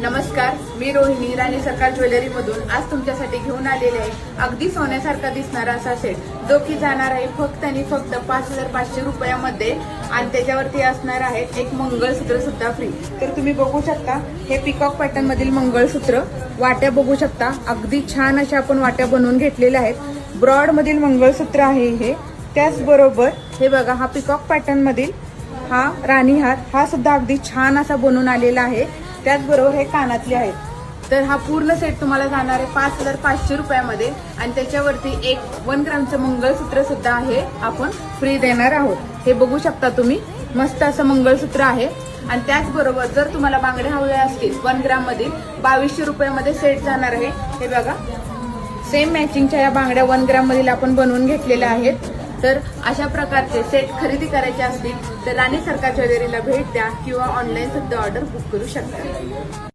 नमस्कार, मी रोहिणी राणी सरकार ज्वेलरी मधून आज तुमच्यासाठी घेऊन आलेले आहे अगदी सोन्यासारखा दिसणारा असा सेट, जो की जाणार आहे फक्त आणि फक्त 5,500 रुपयामध्ये आणि त्याच्यावरती असणार आहे एक मंगळसूत्र सुद्धा फ्री। तर तुम्ही बघू शकता हे पिकॉक पॅटर्न मधील मंगळसूत्र, वाट्या बघू शकता अगदी छान अशा आपण वाट्या बनवून घेतलेल्या आहेत। ब्रॉड मधील मंगळसूत्र आहे हे, त्याचबरोबर हे बघा हा पिकॉक पॅटर्न मधील हा राणी हार, हा सुद्धा अगदी छान असा बनवून आलेला आहे। त्याचबरोबर हे कानातले आहेत। तर हा पूर्ण सेट तुम्हाला जाणार आहे 5,500 रुपयामध्ये आणि त्याच्यावरती एक 1 ग्रामचं मंगळसूत्र सुद्धा आहे आपण फ्री देणार आहोत। हे बघू शकता तुम्ही, मस्त असं मंगळसूत्र आहे। आणि त्याचबरोबर जर तुम्हाला बांगड्या हव्या असतील 1 ग्राम मधील 2,200 रुपयामध्ये सेट जाणार आहे। हे बघा सेम मॅचिंगच्या या बांगड्या 1 ग्राम मधील आपण बनवून घेतलेल्या आहेत। तर अशा प्रकारचे सेट खरेदी करायचे असतील तर राणी सरकार ज्वेलरीला भेट द्या किंवा ऑनलाईन सुद्धा ऑर्डर बुक करू शकता।